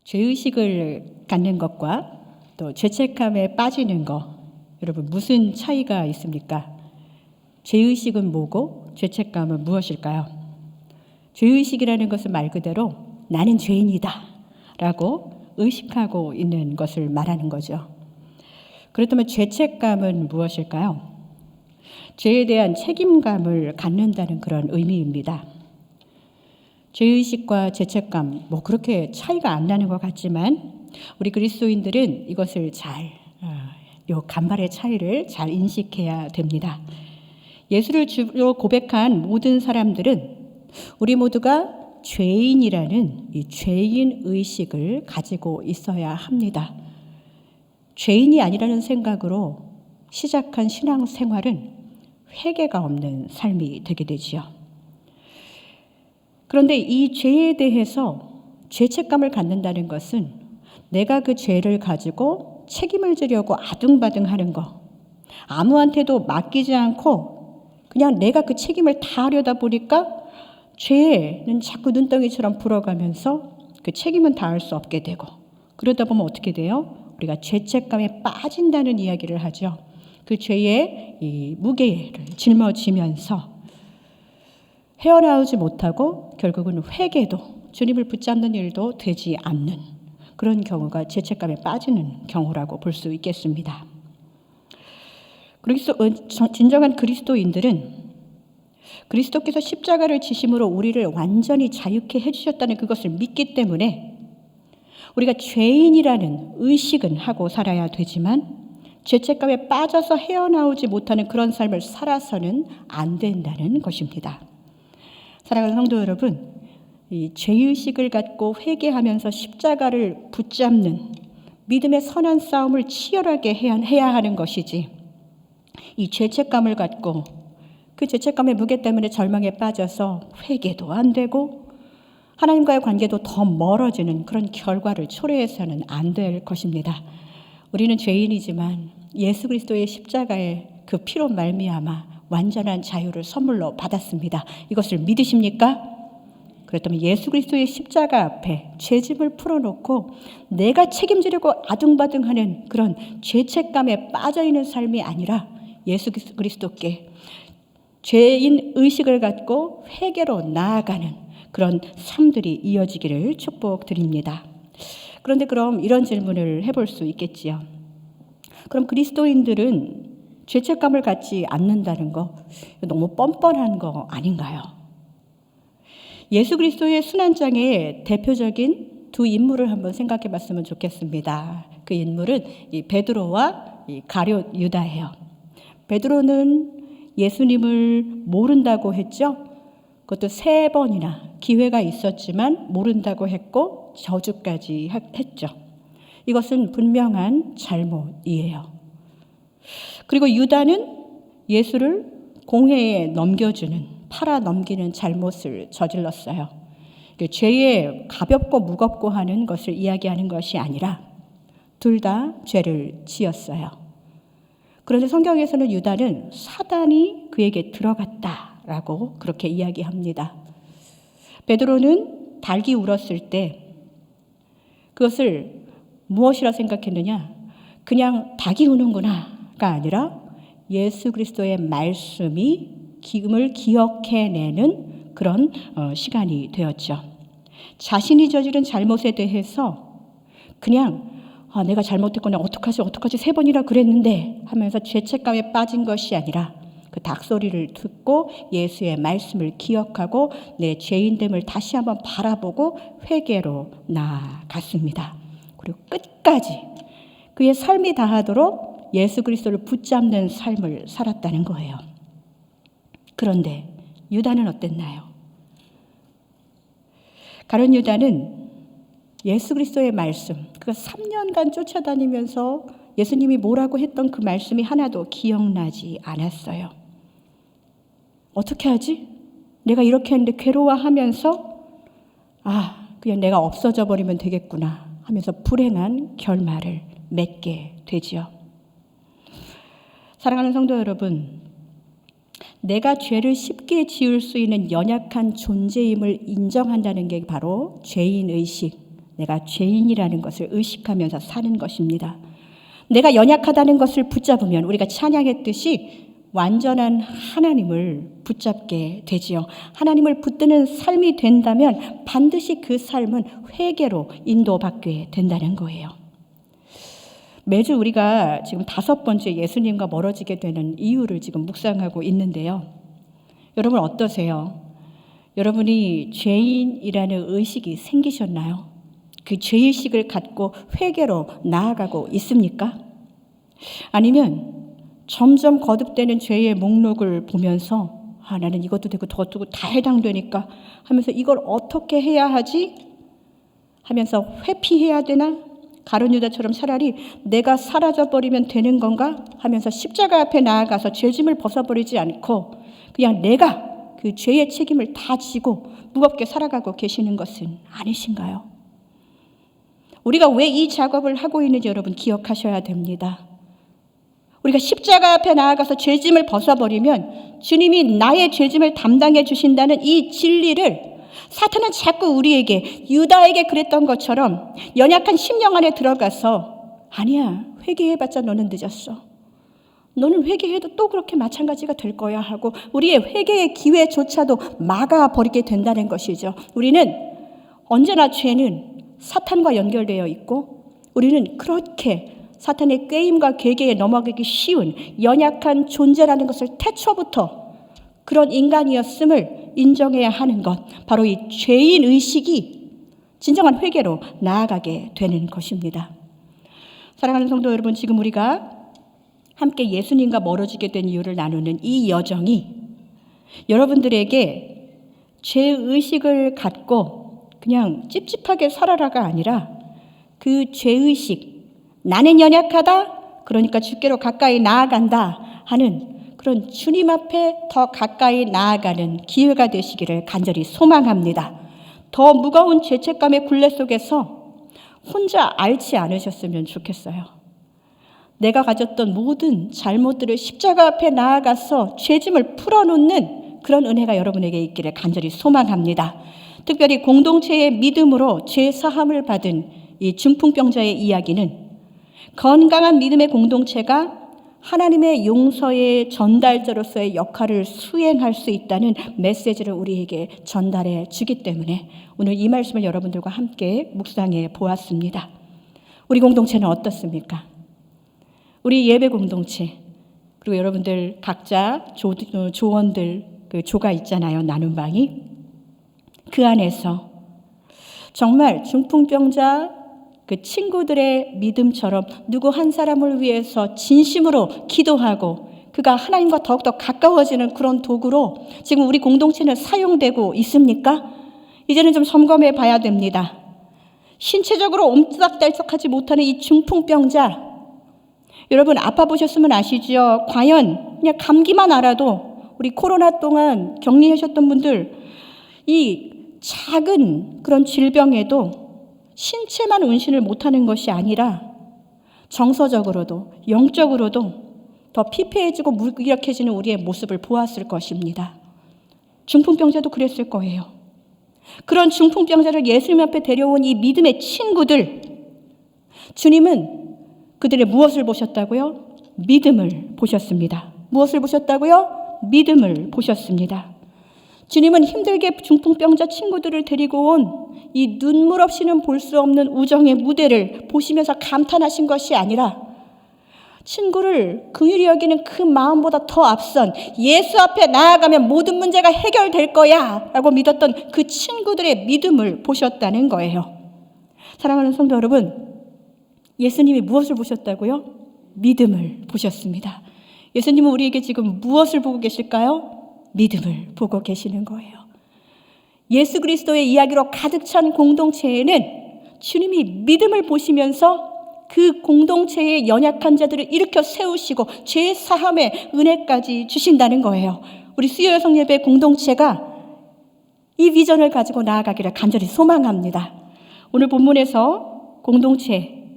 죄의식을 갖는 것과 또 죄책감에 빠지는 것, 여러분 무슨 차이가 있습니까? 죄의식은 뭐고 죄책감은 무엇일까요? 죄의식이라는 것은 말 그대로 나는 죄인이다 라고 의식하고 있는 것을 말하는 거죠. 그렇다면 죄책감은 무엇일까요? 죄에 대한 책임감을 갖는다는 그런 의미입니다. 죄의식과 죄책감 그렇게 차이가 안 나는 것 같지만 우리 그리스도인들은 이것을 요 간발의 차이를 잘 인식해야 됩니다. 예수를 주로 고백한 모든 사람들은 우리 모두가 죄인이라는 이 죄인 의식을 가지고 있어야 합니다. 죄인이 아니라는 생각으로 시작한 신앙 생활은 회개가 없는 삶이 되게 되지요. 그런데 이 죄에 대해서 죄책감을 갖는다는 것은 내가 그 죄를 가지고 책임을 지려고 아둥바둥하는 거, 아무한테도 맡기지 않고 그냥 내가 그 책임을 다 하려다 보니까 죄는 자꾸 눈덩이처럼 불어가면서 그 책임은 다할 수 없게 되고, 그러다 보면 어떻게 돼요? 우리가 죄책감에 빠진다는 이야기를 하죠. 그 죄의 이 무게를 짊어지면서 헤어나오지 못하고 결국은 회개도, 주님을 붙잡는 일도 되지 않는 그런 경우가 죄책감에 빠지는 경우라고 볼 수 있겠습니다. 그래서 진정한 그리스도인들은 그리스도께서 십자가를 지심으로 우리를 완전히 자유케 해주셨다는 그것을 믿기 때문에 우리가 죄인이라는 의식은 하고 살아야 되지만 죄책감에 빠져서 헤어나오지 못하는 그런 삶을 살아서는 안 된다는 것입니다. 사랑하는 성도 여러분, 이 죄의식을 갖고 회개하면서 십자가를 붙잡는 믿음의 선한 싸움을 치열하게 해야 하는 것이지, 이 죄책감을 갖고 그 죄책감의 무게 때문에 절망에 빠져서 회개도 안 되고 하나님과의 관계도 더 멀어지는 그런 결과를 초래해서는 안 될 것입니다. 우리는 죄인이지만 예수 그리스도의 십자가의 그 피로 말미암아 완전한 자유를 선물로 받았습니다. 이것을 믿으십니까? 그렇다면 예수 그리스도의 십자가 앞에 죄짐을 풀어놓고 내가 책임지려고 아둥바둥하는 그런 죄책감에 빠져있는 삶이 아니라 예수 그리스도께 죄인 의식을 갖고 회개로 나아가는 그런 삶들이 이어지기를 축복드립니다. 그런데 그럼 이런 질문을 해볼 수 있겠지요. 그럼 그리스도인들은 죄책감을 갖지 않는다는 거 너무 뻔뻔한 거 아닌가요? 예수 그리스도의 순환장의 대표적인 두 인물을 한번 생각해 봤으면 좋겠습니다. 그 인물은 이 베드로와 이 가룟 유다예요. 베드로는 예수님을 모른다고 했죠. 그것도 3번이나 기회가 있었지만 모른다고 했고 저주까지 했죠. 이것은 분명한 잘못이에요. 그리고 유다는 예수를 공회에 넘겨주는, 팔아 넘기는 잘못을 저질렀어요. 죄에 가볍고 무겁고 하는 것을 이야기하는 것이 아니라 둘 다 죄를 지었어요. 그런데 성경에서는 유다는 사단이 그에게 들어갔다라고 그렇게 이야기합니다. 베드로는 닭이 울었을 때 그것을 무엇이라 생각했느냐? 그냥 닭이 우는구나가 아니라 예수 그리스도의 말씀이 기음을 기억해내는 그런 시간이 되었죠. 자신이 저지른 잘못에 대해서 그냥 내가 잘못했거나 어떡하지 3번이나 그랬는데 하면서 죄책감에 빠진 것이 아니라 그 닭소리를 듣고 예수의 말씀을 기억하고 내 죄인됨을 다시 한번 바라보고 회개로 나아갔습니다. 그리고 끝까지 그의 삶이 다하도록 예수 그리스도를 붙잡는 삶을 살았다는 거예요. 그런데 유다는 어땠나요? 가룟 유다는 예수 그리스도의 말씀, 그가 3년간 쫓아다니면서 예수님이 뭐라고 했던 그 말씀이 하나도 기억나지 않았어요. 어떻게 하지? 내가 이렇게 했는데 괴로워하면서 그냥 내가 없어져 버리면 되겠구나 하면서 불행한 결말을 맺게 되지요. 사랑하는 성도 여러분, 내가 죄를 쉽게 지을 수 있는 연약한 존재임을 인정한다는 게 바로 죄인의식, 내가 죄인이라는 것을 의식하면서 사는 것입니다. 내가 연약하다는 것을 붙잡으면 우리가 찬양했듯이 완전한 하나님을 붙잡게 되지요. 하나님을 붙드는 삶이 된다면 반드시 그 삶은 회개로 인도받게 된다는 거예요. 매주 우리가 지금 5번째 예수님과 멀어지게 되는 이유를 지금 묵상하고 있는데요. 여러분 어떠세요? 여러분이 죄인이라는 의식이 생기셨나요? 그 죄의식을 갖고 회개로 나아가고 있습니까? 아니면 점점 거듭되는 죄의 목록을 보면서 나는 이것도 되고 저것도 되고 다 해당되니까 하면서 이걸 어떻게 해야 하지? 하면서 회피해야 되나? 가룟 유다처럼 차라리 내가 사라져버리면 되는 건가? 하면서 십자가 앞에 나아가서 죄짐을 벗어버리지 않고 그냥 내가 그 죄의 책임을 다 지고 무겁게 살아가고 계시는 것은 아니신가요? 우리가 왜 이 작업을 하고 있는지 여러분 기억하셔야 됩니다. 우리가 십자가 앞에 나아가서 죄짐을 벗어버리면 주님이 나의 죄짐을 담당해 주신다는 이 진리를 사탄은 자꾸 우리에게 유다에게 그랬던 것처럼 연약한 심령 안에 들어가서 아니야 회개해봤자 너는 늦었어. 너는 회개해도 또 그렇게 마찬가지가 될 거야 하고 우리의 회개의 기회조차도 막아버리게 된다는 것이죠. 우리는 언제나 죄는 사탄과 연결되어 있고 우리는 그렇게 사탄의 꾀임과 계계에 넘어가기 쉬운 연약한 존재라는 것을 태초부터 그런 인간이었음을 인정해야 하는 것, 바로 이 죄인 의식이 진정한 회개로 나아가게 되는 것입니다. 사랑하는 성도 여러분, 지금 우리가 함께 예수님과 멀어지게 된 이유를 나누는 이 여정이 여러분들에게 죄의식을 갖고 그냥 찝찝하게 살아라가 아니라 그 죄의식, 나는 연약하다, 그러니까 주께로 가까이 나아간다 하는 그런 주님 앞에 더 가까이 나아가는 기회가 되시기를 간절히 소망합니다. 더 무거운 죄책감의 굴레 속에서 혼자 앓지 않으셨으면 좋겠어요. 내가 가졌던 모든 잘못들을 십자가 앞에 나아가서 죄짐을 풀어놓는 그런 은혜가 여러분에게 있기를 간절히 소망합니다. 특별히 공동체의 믿음으로 죄 사함을 받은 이 중풍병자의 이야기는 건강한 믿음의 공동체가 하나님의 용서의 전달자로서의 역할을 수행할 수 있다는 메시지를 우리에게 전달해 주기 때문에 오늘 이 말씀을 여러분들과 함께 묵상해 보았습니다. 우리 공동체는 어떻습니까? 우리 예배 공동체, 그리고 여러분들 각자 조원들 그 조가 있잖아요. 나눔방이. 그 안에서 정말 중풍병자 그 친구들의 믿음처럼 누구 한 사람을 위해서 진심으로 기도하고 그가 하나님과 더욱더 가까워지는 그런 도구로 지금 우리 공동체는 사용되고 있습니까? 이제는 좀 점검해 봐야 됩니다. 신체적으로 옴짝달싹하지 못하는 이 중풍병자, 여러분 아파 보셨으면 아시죠? 과연 그냥 감기만 알아도 우리 코로나 동안 격리하셨던 분들 이 작은 그런 질병에도 신체만 운신을 못하는 것이 아니라 정서적으로도 영적으로도 더 피폐해지고 무기력해지는 우리의 모습을 보았을 것입니다. 중풍병자도 그랬을 거예요. 그런 중풍병자를 예수님 앞에 데려온 이 믿음의 친구들, 주님은 그들의 무엇을 보셨다고요? 믿음을 보셨습니다. 무엇을 보셨다고요? 믿음을 보셨습니다. 주님은 힘들게 중풍병자 친구들을 데리고 온 이 눈물 없이는 볼 수 없는 우정의 무대를 보시면서 감탄하신 것이 아니라 친구를 긍휼히 여기는 그 마음보다 더 앞선 예수 앞에 나아가면 모든 문제가 해결될 거야 라고 믿었던 그 친구들의 믿음을 보셨다는 거예요. 사랑하는 성도 여러분, 예수님이 무엇을 보셨다고요? 믿음을 보셨습니다. 예수님은 우리에게 지금 무엇을 보고 계실까요? 믿음을 보고 계시는 거예요. 예수 그리스도의 이야기로 가득 찬 공동체에는 주님이 믿음을 보시면서 그 공동체의 연약한 자들을 일으켜 세우시고 죄 사함의 은혜까지 주신다는 거예요. 우리 수요여성 예배 공동체가 이 비전을 가지고 나아가기를 간절히 소망합니다. 오늘 본문에서 공동체,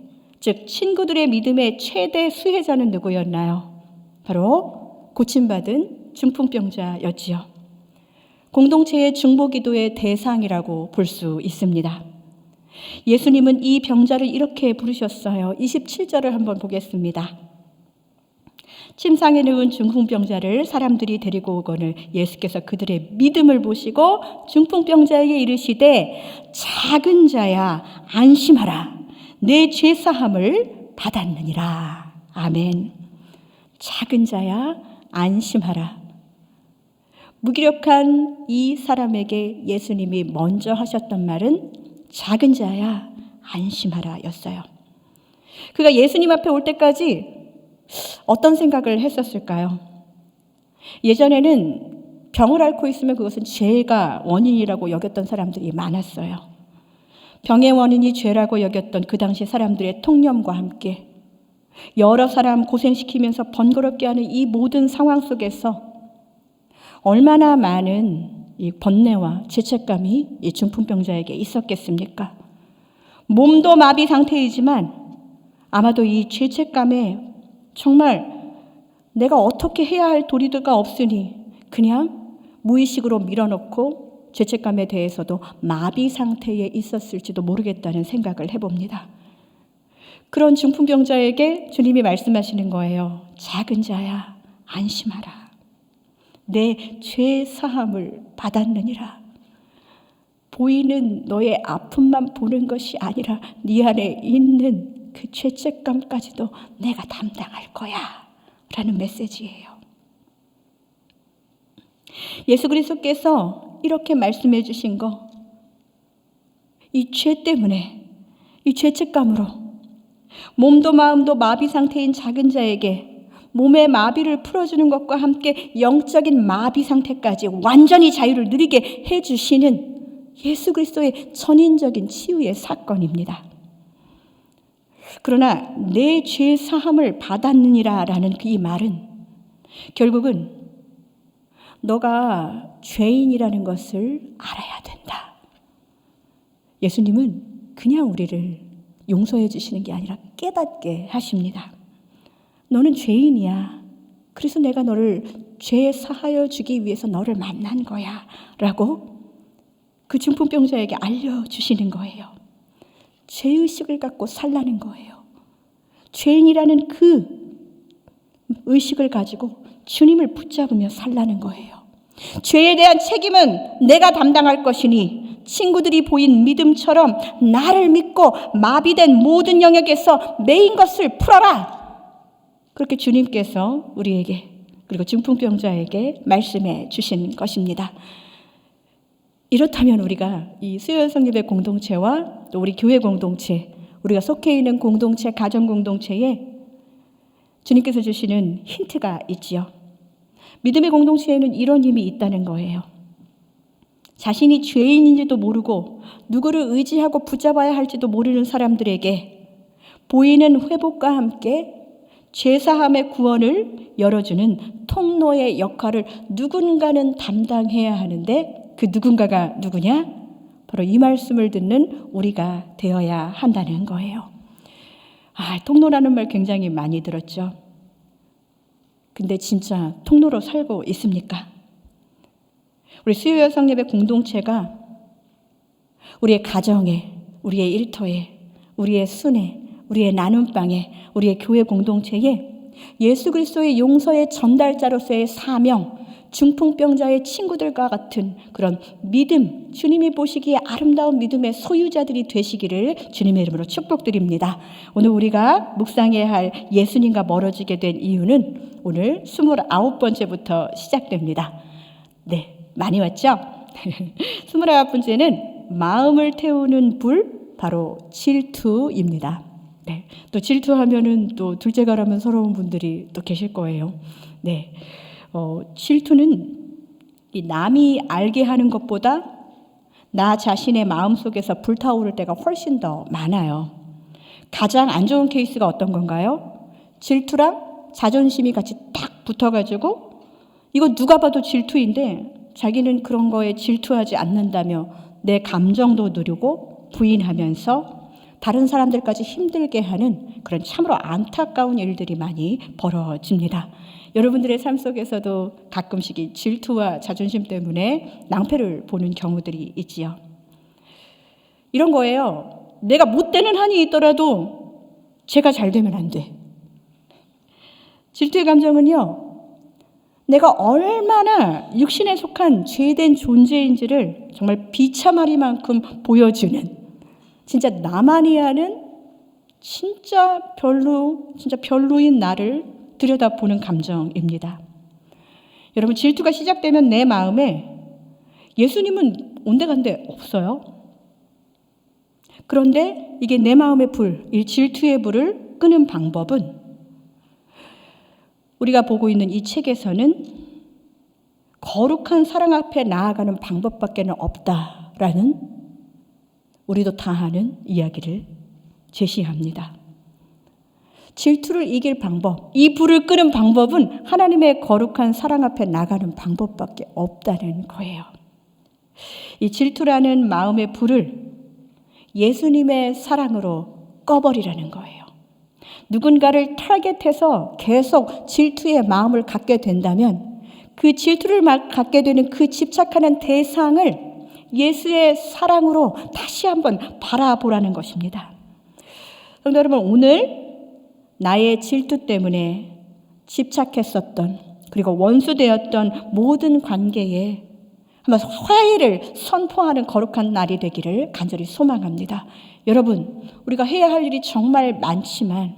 즉 친구들의 믿음의 최대 수혜자는 누구였나요? 바로 고침받은 중풍병자였지요. 공동체의 중보기도의 대상이라고 볼 수 있습니다. 예수님은 이 병자를 이렇게 부르셨어요. 27절을 한번 보겠습니다. 침상에 누운 중풍병자를 사람들이 데리고 오거늘 예수께서 그들의 믿음을 보시고 중풍병자에게 이르시되 작은 자야 안심하라 내 죄사함을 받았느니라. 아멘. 작은 자야 안심하라. 무기력한 이 사람에게 예수님이 먼저 하셨던 말은 작은 자야 안심하라 였어요. 그가 예수님 앞에 올 때까지 어떤 생각을 했었을까요? 예전에는 병을 앓고 있으면 그것은 죄가 원인이라고 여겼던 사람들이 많았어요. 병의 원인이 죄라고 여겼던 그 당시 사람들의 통념과 함께 여러 사람 고생시키면서 번거롭게 하는 이 모든 상황 속에서 얼마나 많은 이 번뇌와 죄책감이 이 중풍병자에게 있었겠습니까? 몸도 마비 상태이지만 아마도 이 죄책감에 정말 내가 어떻게 해야 할 도리가 없으니 그냥 무의식으로 밀어넣고 죄책감에 대해서도 마비 상태에 있었을지도 모르겠다는 생각을 해봅니다. 그런 중풍병자에게 주님이 말씀하시는 거예요. 작은 자야 안심하라. 내 죄 사함을 받았느니라. 보이는 너의 아픔만 보는 것이 아니라 네 안에 있는 그 죄책감까지도 내가 담당할 거야 라는 메시지예요. 예수 그리스도께서 이렇게 말씀해 주신 거, 이 죄 때문에, 이 죄책감으로 몸도 마음도 마비 상태인 작은 자에게 몸의 마비를 풀어주는 것과 함께 영적인 마비 상태까지 완전히 자유를 누리게 해주시는 예수 그리스도의 전인적인 치유의 사건입니다. 그러나 내 죄 사함을 받았느니라 라는 이 말은 결국은 너가 죄인이라는 것을 알아야 된다. 예수님은 그냥 우리를 용서해 주시는 게 아니라 깨닫게 하십니다. 너는 죄인이야. 그래서 내가 너를 죄 사하여 주기 위해서 너를 만난 거야 라고 그 중풍병자에게 알려주시는 거예요. 죄의식을 갖고 살라는 거예요. 죄인이라는 그 의식을 가지고 주님을 붙잡으며 살라는 거예요. 죄에 대한 책임은 내가 담당할 것이니 친구들이 보인 믿음처럼 나를 믿고 마비된 모든 영역에서 메인 것을 풀어라. 그렇게 주님께서 우리에게 그리고 중풍병자에게 말씀해 주신 것입니다. 이렇다면 우리가 이 수요일 성립의 공동체와 또 우리 교회 공동체, 우리가 속해 있는 공동체, 가정 공동체에 주님께서 주시는 힌트가 있지요. 믿음의 공동체에는 이런 힘이 있다는 거예요. 자신이 죄인인지도 모르고 누구를 의지하고 붙잡아야 할지도 모르는 사람들에게 보이는 회복과 함께 죄사함의 구원을 열어주는 통로의 역할을 누군가는 담당해야 하는데 그 누군가가 누구냐? 바로 이 말씀을 듣는 우리가 되어야 한다는 거예요. 통로라는 말 굉장히 많이 들었죠. 근데 진짜 통로로 살고 있습니까? 우리 수요일 성립의 공동체가 우리의 가정에, 우리의 일터에, 우리의 순회, 우리의 나눔방에, 우리의 교회 공동체에 예수 그리스도의 용서의 전달자로서의 사명, 중풍병자의 친구들과 같은 그런 믿음, 주님이 보시기에 아름다운 믿음의 소유자들이 되시기를 주님의 이름으로 축복드립니다. 오늘 우리가 묵상해야 할 예수님과 멀어지게 된 이유는 오늘 29번째부터 시작됩니다. 네, 많이 왔죠? 29번째는 마음을 태우는 불, 바로 질투입니다. 네, 또 질투하면은 또 둘째가라면 서러운 분들이 또 계실 거예요. 네. 질투는 이 남이 알게 하는 것보다 나 자신의 마음속에서 불타오를 때가 훨씬 더 많아요. 가장 안 좋은 케이스가 어떤 건가요? 질투랑 자존심이 같이 딱 붙어가지고 이거 누가 봐도 질투인데 자기는 그런 거에 질투하지 않는다며 내 감정도 누리고 부인하면서 다른 사람들까지 힘들게 하는 그런 참으로 안타까운 일들이 많이 벌어집니다. 여러분들의 삶 속에서도 가끔씩 이 질투와 자존심 때문에 낭패를 보는 경우들이 있지요. 이런 거예요. 내가 못 되는 한이 있더라도 제가 잘 되면 안 돼. 질투의 감정은요, 내가 얼마나 육신에 속한 죄된 존재인지를 정말 비참하리만큼 보여주는, 진짜 나만이 아는 진짜 별로인 나를 들여다보는 감정입니다. 여러분, 질투가 시작되면 내 마음에 예수님은 온데간데 없어요. 그런데 이게 내 마음의 불, 이 질투의 불을 끄는 방법은 우리가 보고 있는 이 책에서는 거룩한 사랑 앞에 나아가는 방법밖에 없다라는, 우리도 다 아는 이야기를 제시합니다. 질투를 이길 방법, 이 불을 끄는 방법은 하나님의 거룩한 사랑 앞에 나가는 방법밖에 없다는 거예요. 이 질투라는 마음의 불을 예수님의 사랑으로 꺼버리라는 거예요. 누군가를 타겟해서 계속 질투의 마음을 갖게 된다면 그 질투를 갖게 되는 그 집착하는 대상을 예수의 사랑으로 다시 한번 바라보라는 것입니다. 성도 여러분, 오늘 나의 질투 때문에 집착했었던, 그리고 원수되었던 모든 관계에 한번 화해를 선포하는 거룩한 날이 되기를 간절히 소망합니다. 여러분, 우리가 해야 할 일이 정말 많지만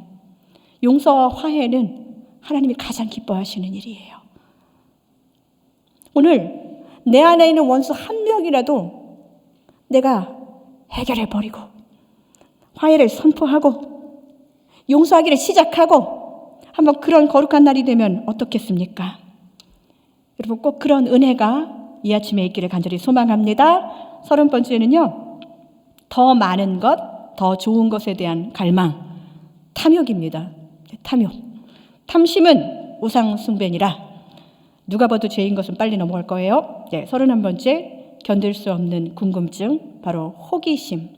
용서와 화해는 하나님이 가장 기뻐하시는 일이에요. 오늘 내 안에 있는 원수 한 명이라도 내가 해결해버리고 화해를 선포하고 용서하기를 시작하고 한번 그런 거룩한 날이 되면 어떻겠습니까? 여러분, 꼭 그런 은혜가 이 아침에 있기를 간절히 소망합니다. 30번째는요, 더 많은 것, 더 좋은 것에 대한 갈망, 탐욕입니다. 탐욕. 탐심은 우상 숭배니라. 누가 봐도 죄인 것은 빨리 넘어갈 거예요. 31번째, 견딜 수 없는 궁금증, 바로 호기심.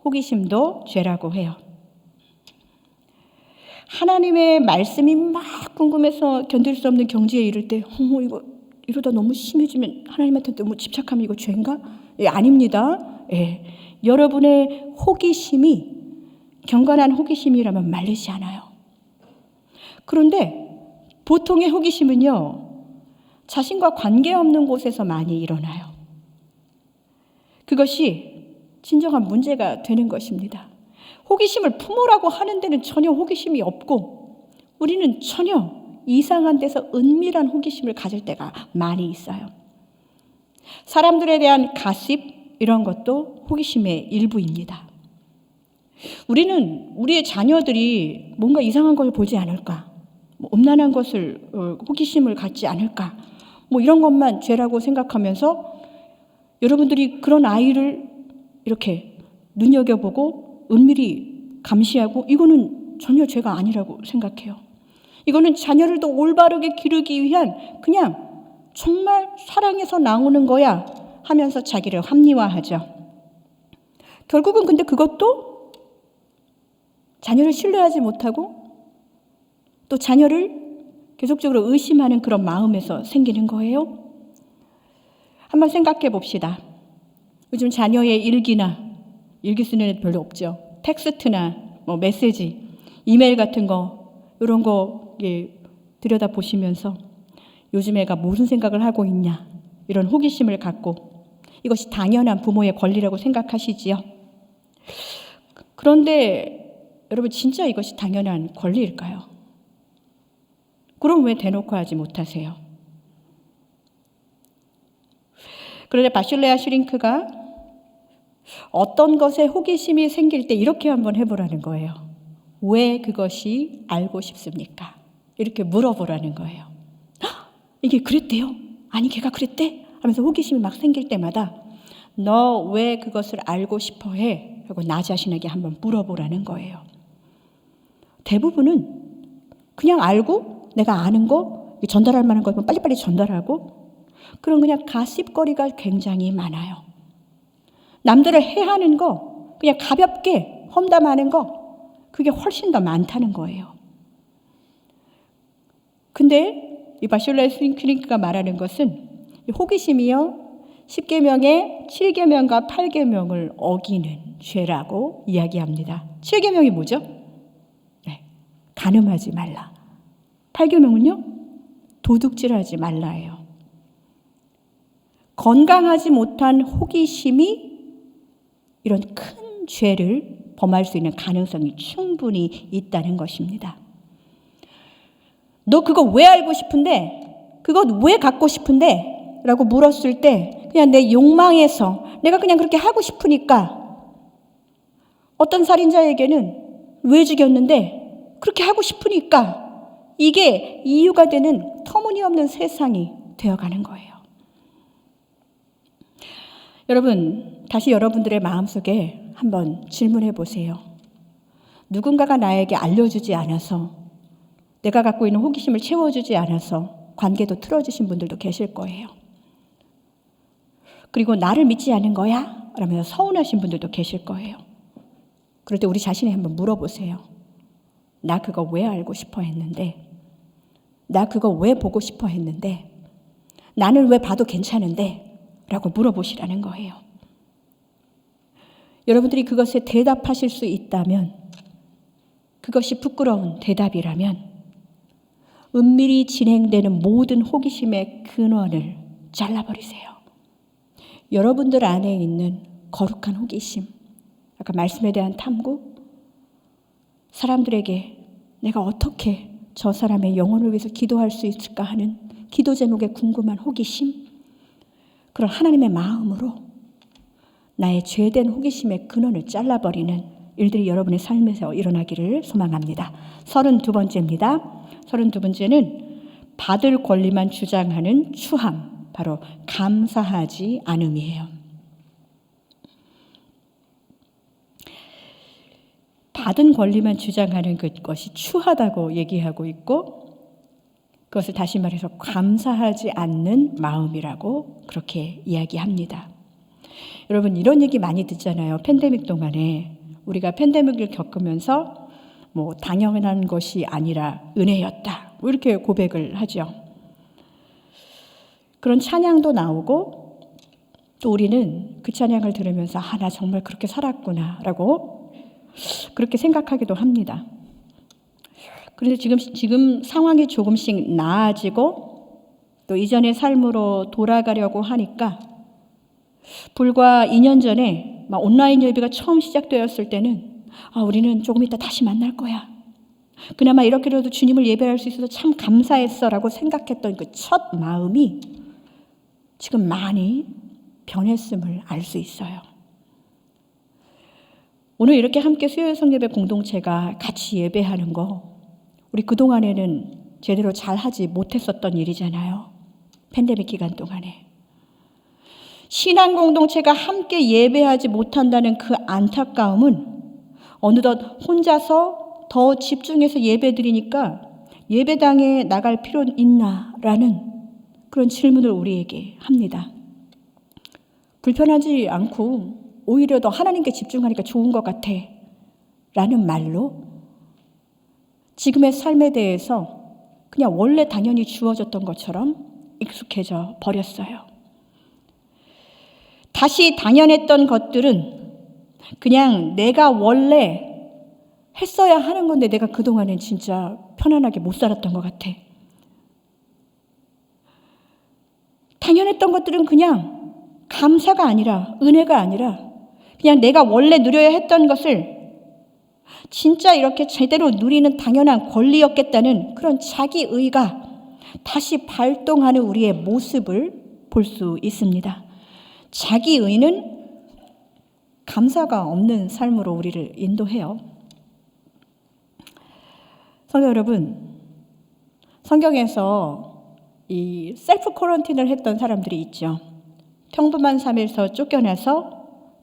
호기심도 죄라고 해요. 하나님의 말씀이 막 궁금해서 견딜 수 없는 경지에 이를 때, 이거 이러다 너무 심해지면 하나님한테 너무 집착하면 이거 죄인가? 아닙니다. 여러분의 호기심이 경건한 호기심이라면 말리지 않아요. 그런데 보통의 호기심은요, 자신과 관계없는 곳에서 많이 일어나요. 그것이 진정한 문제가 되는 것입니다. 호기심을 품으라고 하는 데는 전혀 호기심이 없고, 우리는 전혀 이상한 데서 은밀한 호기심을 가질 때가 많이 있어요. 사람들에 대한 가십, 이런 것도 호기심의 일부입니다. 우리는 우리의 자녀들이 뭔가 이상한 걸 보지 않을까, 음란한 것을 호기심을 갖지 않을까, 이런 것만 죄라고 생각하면서 여러분들이 그런 아이를 이렇게 눈여겨보고 은밀히 감시하고, 이거는 전혀 죄가 아니라고 생각해요. 이거는 자녀를 더 올바르게 기르기 위한 그냥 정말 사랑에서 나오는 거야 하면서 자기를 합리화하죠. 결국은 근데 그것도 자녀를 신뢰하지 못하고 또 자녀를 계속적으로 의심하는 그런 마음에서 생기는 거예요. 한번 생각해 봅시다. 요즘 자녀의 일기 쓰는 애들 별로 없죠. 텍스트나 메시지, 이메일 같은 거, 이런 거 들여다보시면서 요즘 애가 무슨 생각을 하고 있냐, 이런 호기심을 갖고, 이것이 당연한 부모의 권리라고 생각하시지요. 그런데 여러분, 진짜 이것이 당연한 권리일까요? 그럼 왜 대놓고 하지 못하세요? 그런데 바실레아 슈링크가 어떤 것에 호기심이 생길 때 이렇게 한번 해보라는 거예요. 왜 그것이 알고 싶습니까? 이렇게 물어보라는 거예요. 이게 그랬대요? 아니, 걔가 그랬대? 하면서 호기심이 막 생길 때마다 너 왜 그것을 알고 싶어 해? 하고 나 자신에게 한번 물어보라는 거예요. 대부분은 그냥 알고 내가 아는 거, 전달할 만한 거면 빨리빨리 전달하고, 그런 그냥 가십거리가 굉장히 많아요. 남들을 해하는 거, 그냥 가볍게 험담하는 거, 그게 훨씬 더 많다는 거예요. 근데 이 바실레아 슈링크가 말하는 것은 호기심이요, 10계명의 7계명과 8계명을 어기는 죄라고 이야기합니다. 7계명이 뭐죠? 네, 간음하지 말라. 8계명은요? 도둑질하지 말라예요. 건강하지 못한 호기심이 이런 큰 죄를 범할 수 있는 가능성이 충분히 있다는 것입니다. 너 그거 왜 알고 싶은데? 그거 왜 갖고 싶은데? 라고 물었을 때 그냥 내 욕망에서 내가 그냥 그렇게 하고 싶으니까, 어떤 살인자에게는 왜 죽였는데? 그렇게 하고 싶으니까, 이게 이유가 되는 터무니없는 세상이 되어가는 거예요. 여러분, 다시 여러분들의 마음속에 한번 질문해 보세요. 누군가가 나에게 알려주지 않아서, 내가 갖고 있는 호기심을 채워주지 않아서 관계도 틀어지신 분들도 계실 거예요. 그리고 나를 믿지 않는 거야? 라면서 서운하신 분들도 계실 거예요. 그럴 때 우리 자신이 한번 물어보세요. 나 그거 왜 알고 싶어 했는데? 나 그거 왜 보고 싶어 했는데? 나는 왜 봐도 괜찮은데? 라고 물어보시라는 거예요. 여러분들이 그것에 대답하실 수 있다면, 그것이 부끄러운 대답이라면 은밀히 진행되는 모든 호기심의 근원을 잘라버리세요. 여러분들 안에 있는 거룩한 호기심, 아까 말씀에 대한 탐구, 사람들에게 내가 어떻게 저 사람의 영혼을 위해서 기도할 수 있을까 하는 기도 제목에 궁금한 호기심, 그런 하나님의 마음으로 나의 죄된 호기심의 근원을 잘라버리는 일들이 여러분의 삶에서 일어나기를 소망합니다. 32번째입니다. 32번째는 받을 권리만 주장하는 추함, 바로 감사하지 않음이에요. 받은 권리만 주장하는 그것이 추하다고 얘기하고 있고, 그것을 다시 말해서 감사하지 않는 마음이라고 그렇게 이야기합니다. 여러분, 이런 얘기 많이 듣잖아요. 팬데믹 동안에 우리가 팬데믹을 겪으면서 당연한 것이 아니라 은혜였다, 이렇게 고백을 하죠. 그런 찬양도 나오고, 또 우리는 그 찬양을 들으면서 나 정말 그렇게 살았구나 라고 그렇게 생각하기도 합니다. 그런데 지금 상황이 조금씩 나아지고 또 이전의 삶으로 돌아가려고 하니까, 불과 2년 전에 온라인 예배가 처음 시작되었을 때는 우리는 조금 이따 다시 만날 거야, 그나마 이렇게라도 주님을 예배할 수 있어서 참 감사했어 라고 생각했던 그 첫 마음이 지금 많이 변했음을 알 수 있어요. 오늘 이렇게 함께 수요일 성예배 공동체가 같이 예배하는 거, 우리 그동안에는 제대로 잘하지 못했었던 일이잖아요. 팬데믹 기간 동안에. 신앙 공동체가 함께 예배하지 못한다는 그 안타까움은 어느덧 혼자서 더 집중해서 예배 드리니까 예배당에 나갈 필요는 있나라는 그런 질문을 우리에게 합니다. 불편하지 않고 오히려 더 하나님께 집중하니까 좋은 것 같아 라는 말로 지금의 삶에 대해서 그냥 원래 당연히 주어졌던 것처럼 익숙해져 버렸어요. 다시 당연했던 것들은 그냥 내가 원래 했어야 하는 건데 내가 그동안은 진짜 편안하게 못 살았던 것 같아. 당연했던 것들은 그냥 감사가 아니라, 은혜가 아니라 그냥 내가 원래 누려야 했던 것을 진짜 이렇게 제대로 누리는 당연한 권리였겠다는 그런 자기의가 다시 발동하는 우리의 모습을 볼 수 있습니다. 자기의는 감사가 없는 삶으로 우리를 인도해요. 성도 여러분, 성경에서 이 셀프 쿼런틴을 했던 사람들이 있죠. 평범한 삶에서 쫓겨나서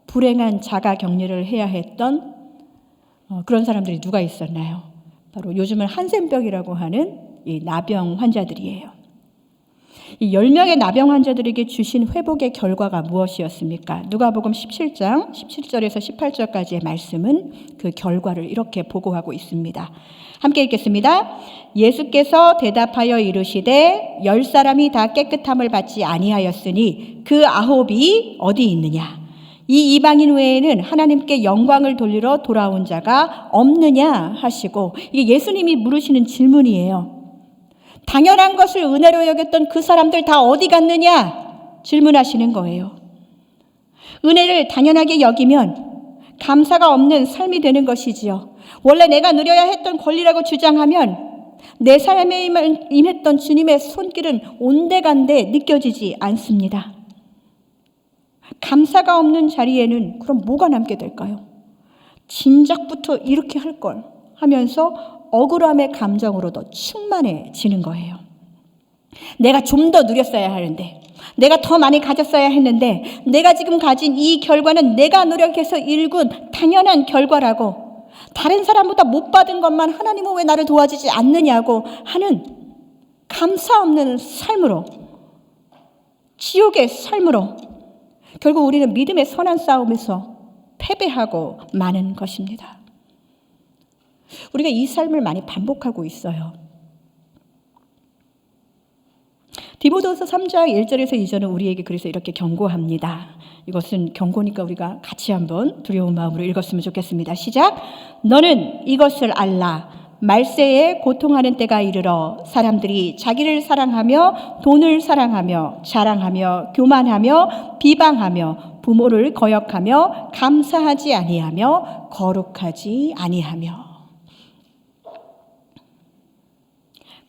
불행한 자가 격리를 해야 했던 그런 사람들이 누가 있었나요? 바로 요즘은 한센병이라고 하는 이 나병 환자들이에요. 이 10명의 나병 환자들에게 주신 회복의 결과가 무엇이었습니까? 누가복음 17장 17절에서 18절까지의 말씀은 그 결과를 이렇게 보고하고 있습니다. 함께 읽겠습니다. 예수께서 대답하여 이르시되 10사람이 다 깨끗함을 받지 아니하였으니 그 9이 어디 있느냐? 이 이방인 외에는 하나님께 영광을 돌리러 돌아온 자가 없느냐 하시고, 이게 예수님이 물으시는 질문이에요. 당연한 것을 은혜로 여겼던 그 사람들 다 어디 갔느냐 질문하시는 거예요. 은혜를 당연하게 여기면 감사가 없는 삶이 되는 것이지요. 원래 내가 누려야 했던 권리라고 주장하면 내 삶에 임했던 주님의 손길은 온데간데 느껴지지 않습니다. 감사가 없는 자리에는 그럼 뭐가 남게 될까요? 진작부터 이렇게 할 걸 하면서 억울함의 감정으로 더 충만해지는 거예요. 내가 좀 더 누렸어야 하는데, 내가 더 많이 가졌어야 했는데, 내가 지금 가진 이 결과는 내가 노력해서 일군 당연한 결과라고, 다른 사람보다 못 받은 것만 하나님은 왜 나를 도와주지 않느냐고 하는 감사 없는 삶으로, 지옥의 삶으로 결국 우리는 믿음의 선한 싸움에서 패배하고 마는 것입니다. 우리가 이 삶을 많이 반복하고 있어요. 디모데후서 3장 1절에서 2절은 우리에게 그래서 이렇게 경고합니다. 이것은 경고니까 우리가 같이 한번 두려운 마음으로 읽었으면 좋겠습니다. 시작. 너는 이것을 알라. 말세에 고통하는 때가 이르러 사람들이 자기를 사랑하며 돈을 사랑하며 자랑하며 교만하며 비방하며 부모를 거역하며 감사하지 아니하며 거룩하지 아니하며.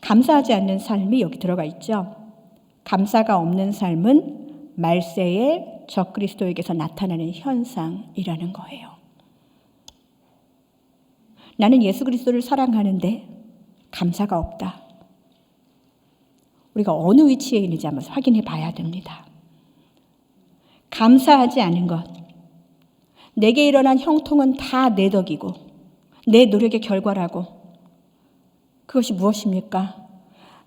감사하지 않는 삶이 여기 들어가 있죠. 감사가 없는 삶은 말세에 적그리스도에게서 나타나는 현상이라는 거예요. 나는 예수 그리스도를 사랑하는데 감사가 없다. 우리가 어느 위치에 있는지 한번 확인해 봐야 됩니다. 감사하지 않은 것, 내게 일어난 형통은 다 내 덕이고 내 노력의 결과라고, 그것이 무엇입니까?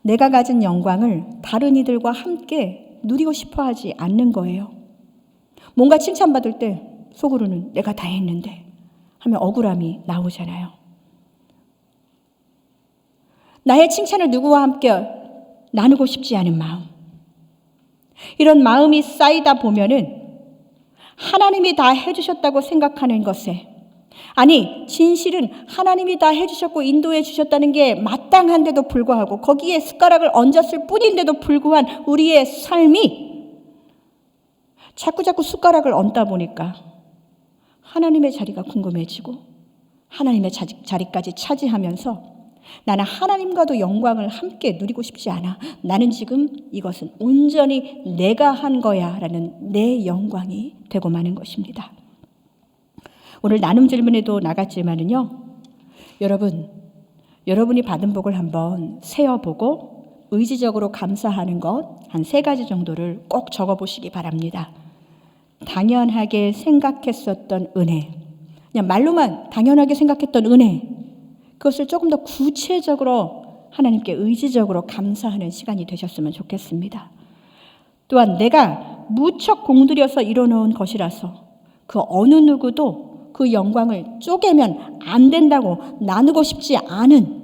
내가 가진 영광을 다른 이들과 함께 누리고 싶어 하지 않는 거예요. 뭔가 칭찬받을 때 속으로는 내가 다 했는데 하면 억울함이 나오잖아요. 나의 칭찬을 누구와 함께 나누고 싶지 않은 마음. 이런 마음이 쌓이다 보면은 하나님이 다 해주셨다고 생각하는 것에, 아니 진실은 하나님이 다 해주셨고 인도해 주셨다는 게 마땅한데도 불구하고 거기에 숟가락을 얹었을 뿐인데도 불구한 우리의 삶이 자꾸 숟가락을 얹다 보니까 하나님의 자리가 궁금해지고 하나님의 자리까지 차지하면서 나는 하나님과도 영광을 함께 누리고 싶지 않아. 나는 지금 이것은 온전히 내가 한 거야 라는 내 영광이 되고 마는 것입니다. 오늘 나눔 질문에도 나갔지만은요, 여러분이 받은 복을 한번 세어보고 의지적으로 감사하는 것 한 3가지 정도를 꼭 적어보시기 바랍니다. 당연하게 생각했었던 은혜, 그냥 말로만 당연하게 생각했던 은혜, 그것을 조금 더 구체적으로 하나님께 의지적으로 감사하는 시간이 되셨으면 좋겠습니다. 또한 내가 무척 공들여서 이뤄놓은 것이라서 그 어느 누구도 그 영광을 쪼개면 안 된다고 나누고 싶지 않은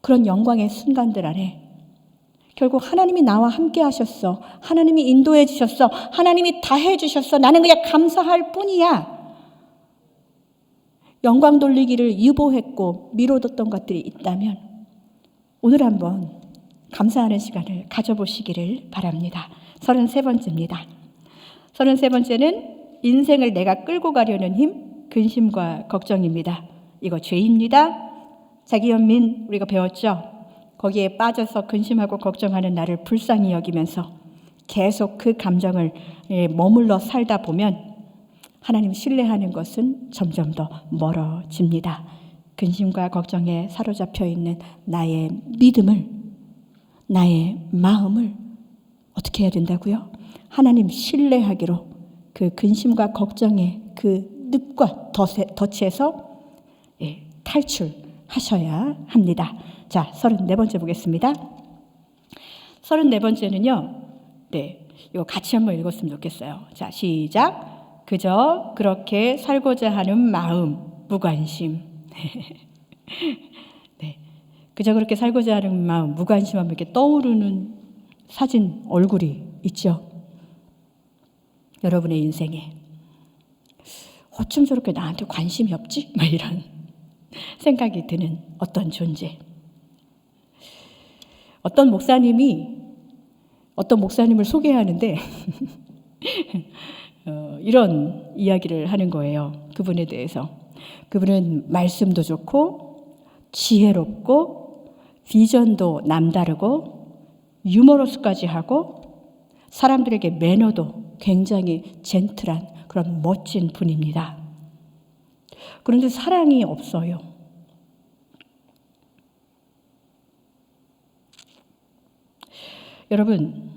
그런 영광의 순간들 안에 결국 하나님이 나와 함께 하셨어, 하나님이 인도해 주셨어, 하나님이 다 해 주셨어, 나는 그냥 감사할 뿐이야, 영광 돌리기를 유보했고 미뤄뒀던 것들이 있다면 오늘 한번 감사하는 시간을 가져보시기를 바랍니다. 33번째입니다. 33번째는 인생을 내가 끌고 가려는 힘, 근심과 걱정입니다. 이거 죄입니다. 자기연민 우리가 배웠죠? 거기에 빠져서 근심하고 걱정하는 나를 불쌍히 여기면서 계속 그 감정을 머물러 살다 보면 하나님 신뢰하는 것은 점점 더 멀어집니다. 근심과 걱정에 사로잡혀 있는 나의 믿음을, 나의 마음을 어떻게 해야 된다고요? 하나님 신뢰하기로 그 근심과 걱정의 그 늪과 덫에서 탈출하셔야 합니다. 자, 34번째 보겠습니다. 34번째는요. 네, 이거 같이 한번 읽었으면 좋겠어요. 자, 시작. 그저 그렇게 살고자 하는 마음, 무관심. 네, 그저 그렇게 살고자 하는 마음, 무관심하면 이렇게 떠오르는 사진, 얼굴이 있죠. 여러분의 인생에. 어쩜 저렇게 나한테 관심이 없지? 막 이런 생각이 드는 어떤 존재. 어떤 목사님을 소개하는데 이런 이야기를 하는 거예요. 그분에 대해서. 그분은 말씀도 좋고 지혜롭고 비전도 남다르고 유머러스까지 하고 사람들에게 매너도 굉장히 젠틀한 그런 멋진 분입니다. 그런데 사랑이 없어요. 여러분,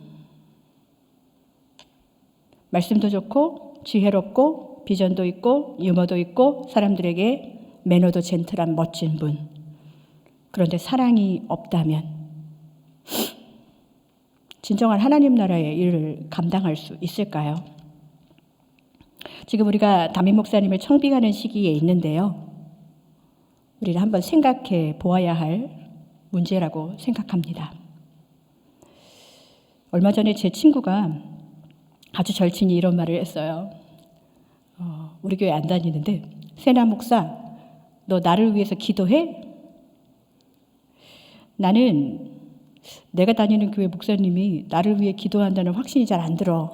말씀도 좋고 지혜롭고 비전도 있고 유머도 있고 사람들에게 매너도 젠틀한 멋진 분. 그런데 사랑이 없다면 진정한 하나님 나라의 일을 감당할 수 있을까요? 지금 우리가 담임 목사님을 청빙하는 시기에 있는데요. 우리는 한번 생각해 보아야 할 문제라고 생각합니다. 얼마 전에 제 친구가 아주 절친이 이런 말을 했어요. 우리 교회 안 다니는데 세나 목사, 너 나를 위해서 기도해? 나는 내가 다니는 교회 목사님이 나를 위해 기도한다는 확신이 잘 안 들어.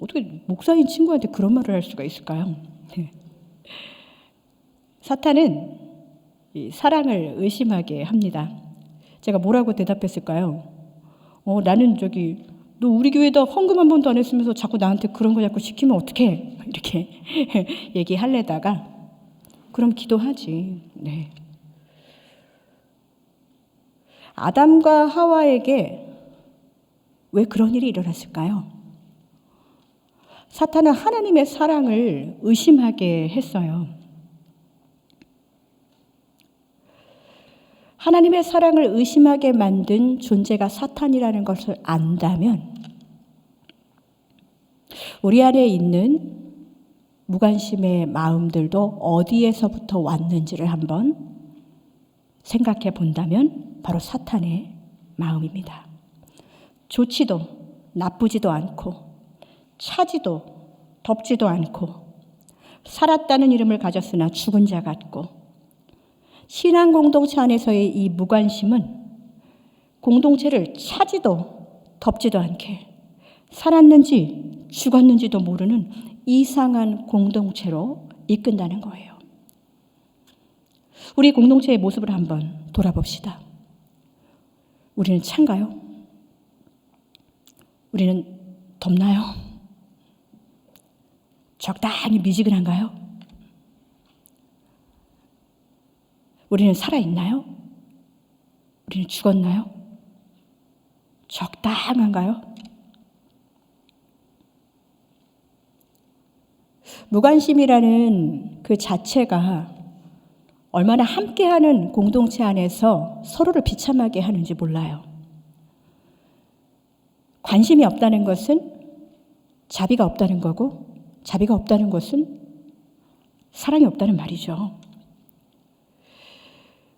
어떻게 목사인 친구한테 그런 말을 할 수가 있을까요? 사탄은 이 사랑을 의심하게 합니다. 제가 뭐라고 대답했을까요? 나는 너 우리 교회에다 헌금 한 번도 안 했으면서 자꾸 나한테 그런 거 자꾸 시키면 어떡해? 이렇게 얘기하려다가 그럼 기도하지. 네. 아담과 하와에게 왜 그런 일이 일어났을까요? 사탄은 하나님의 사랑을 의심하게 했어요. 하나님의 사랑을 의심하게 만든 존재가 사탄이라는 것을 안다면 우리 안에 있는 무관심의 마음들도 어디에서부터 왔는지를 한번 생각해 본다면 바로 사탄의 마음입니다. 좋지도 나쁘지도 않고 차지도 덥지도 않고 살았다는 이름을 가졌으나 죽은 자 같고 신앙 공동체 안에서의 이 무관심은 공동체를 차지도 덥지도 않게 살았는지 죽었는지도 모르는 이상한 공동체로 이끈다는 거예요. 우리 공동체의 모습을 한번 돌아봅시다. 우리는 찬가요? 우리는 덥나요? 적당히 미지근한가요? 우리는 살아있나요? 우리는 죽었나요? 적당한가요? 무관심이라는 그 자체가 얼마나 함께하는 공동체 안에서 서로를 비참하게 하는지 몰라요. 관심이 없다는 것은 자비가 없다는 거고 자비가 없다는 것은 사랑이 없다는 말이죠.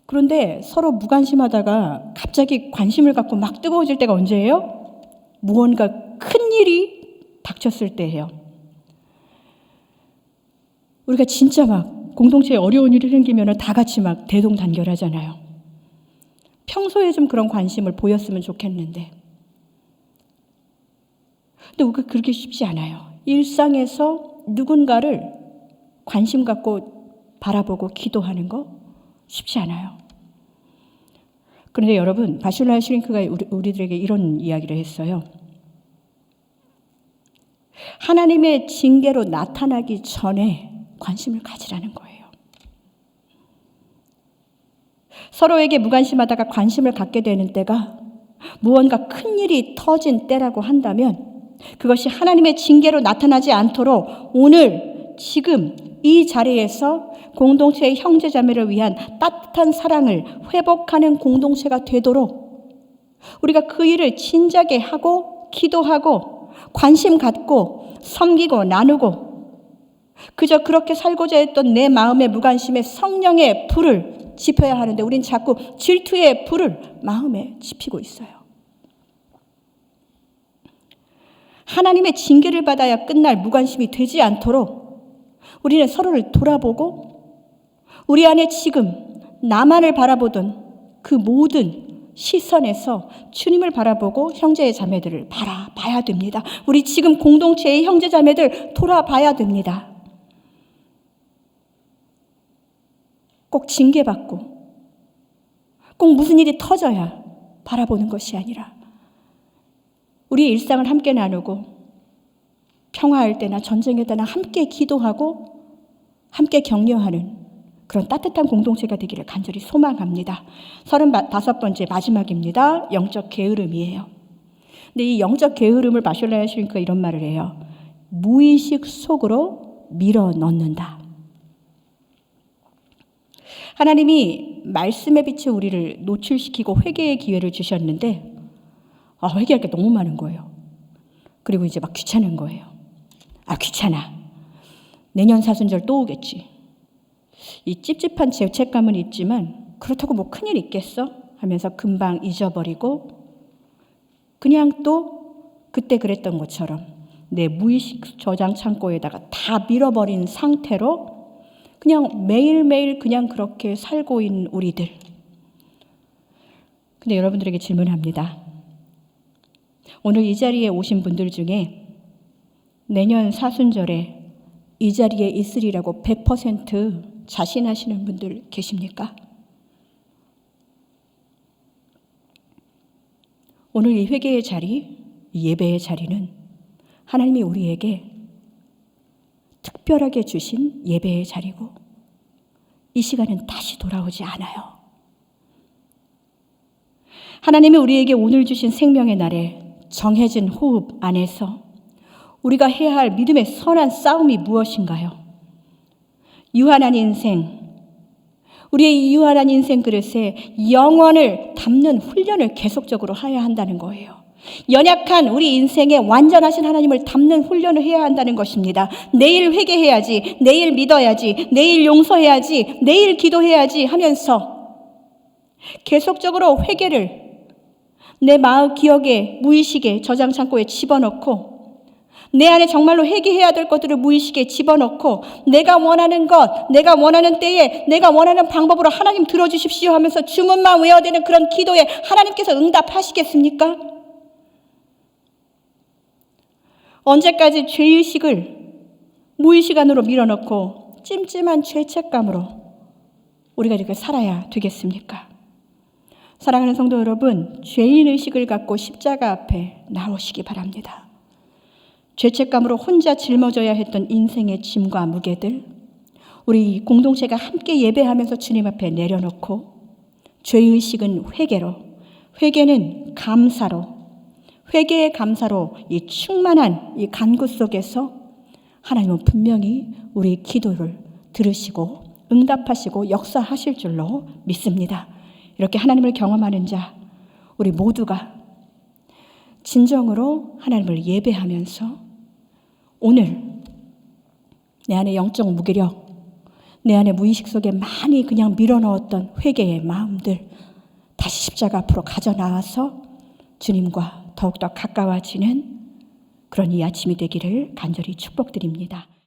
그런데 서로 무관심하다가 갑자기 관심을 갖고 막 뜨거워질 때가 언제예요? 무언가 큰 일이 닥쳤을 때예요. 우리가 진짜 막 공동체에 어려운 일이 생기면 다 같이 막 대동단결하잖아요. 평소에 좀 그런 관심을 보였으면 좋겠는데. 근데 우리가 그렇게 쉽지 않아요. 일상에서 누군가를 관심 갖고 바라보고 기도하는 거 쉽지 않아요. 그런데 여러분, 바슐라 슈링크가 우리들에게 이런 이야기를 했어요. 하나님의 징계로 나타나기 전에 관심을 가지라는 거예요. 서로에게 무관심하다가 관심을 갖게 되는 때가 무언가 큰 일이 터진 때라고 한다면 그것이 하나님의 징계로 나타나지 않도록 오늘 지금 이 자리에서 공동체의 형제자매를 위한 따뜻한 사랑을 회복하는 공동체가 되도록 우리가 그 일을 진작에 하고 기도하고 관심 갖고 섬기고 나누고 그저 그렇게 살고자 했던 내 마음의 무관심에 성령의 불을 지펴야 하는데 우린 자꾸 질투의 불을 마음에 지피고 있어요. 하나님의 징계를 받아야 끝날 무관심이 되지 않도록 우리는 서로를 돌아보고 우리 안에 지금 나만을 바라보던 그 모든 시선에서 주님을 바라보고 형제의 자매들을 바라봐야 됩니다. 우리 지금 공동체의 형제 자매들 돌아봐야 됩니다. 꼭 징계받고 꼭 무슨 일이 터져야 바라보는 것이 아니라 우리의 일상을 함께 나누고 평화할 때나 전쟁할 때나 함께 기도하고 함께 격려하는 그런 따뜻한 공동체가 되기를 간절히 소망합니다. 35번째 마지막입니다. 영적 게으름이에요. 근데 이 영적 게으름을 마슐레 슈링크가 이런 말을 해요. 무의식 속으로 밀어 넣는다. 하나님이 말씀의 빛에 우리를 노출시키고 회개의 기회를 주셨는데 회개할 게 너무 많은 거예요. 그리고 이제 막 귀찮은 거예요. 귀찮아. 내년 사순절 또 오겠지. 이 찝찝한 죄책감은 있지만 그렇다고 뭐 큰일 있겠어? 하면서 금방 잊어버리고 그냥 또 그때 그랬던 것처럼 내 무의식 저장 창고에다가 다 밀어버린 상태로 그냥 매일매일 그냥 그렇게 살고 있는 우리들. 근데 여러분들에게 질문합니다. 오늘 이 자리에 오신 분들 중에 내년 사순절에 이 자리에 있으리라고 100% 자신하시는 분들 계십니까? 오늘 이 회개의 자리, 이 예배의 자리는 하나님이 우리에게 특별하게 주신 예배의 자리고 이 시간은 다시 돌아오지 않아요. 하나님이 우리에게 오늘 주신 생명의 날에 정해진 호흡 안에서 우리가 해야 할 믿음의 선한 싸움이 무엇인가요? 유한한 인생, 우리의 유한한 인생 그릇에 영원을 담는 훈련을 계속적으로 해야 한다는 거예요. 연약한 우리 인생에 완전하신 하나님을 담는 훈련을 해야 한다는 것입니다. 내일 회개해야지, 내일 믿어야지, 내일 용서해야지, 내일 기도해야지 하면서 계속적으로 회개를 내 마음 기억에 무의식에 저장 창고에 집어넣고 내 안에 정말로 회개해야 될 것들을 무의식에 집어넣고 내가 원하는 것, 내가 원하는 때에 내가 원하는 방법으로 하나님 들어주십시오 하면서 주문만 외워야 되는 그런 기도에 하나님께서 응답하시겠습니까? 언제까지 죄의식을 무의식 안으로 밀어넣고 찜찜한 죄책감으로 우리가 이렇게 살아야 되겠습니까? 사랑하는 성도 여러분, 죄인의식을 갖고 십자가 앞에 나오시기 바랍니다. 죄책감으로 혼자 짊어져야 했던 인생의 짐과 무게들, 우리 공동체가 함께 예배하면서 주님 앞에 내려놓고 죄의식은 회개로, 회개는 감사로, 회개의 감사로 이 충만한 이 간구 속에서 하나님은 분명히 우리 기도를 들으시고 응답하시고 역사하실 줄로 믿습니다. 이렇게 하나님을 경험하는 자 우리 모두가 진정으로 하나님을 예배하면서 오늘 내 안에 영적 무기력, 내 안에 무의식 속에 많이 그냥 밀어넣었던 회개의 마음들 다시 십자가 앞으로 가져나와서 주님과 더욱더 가까워지는 그런 이 아침이 되기를 간절히 축복드립니다.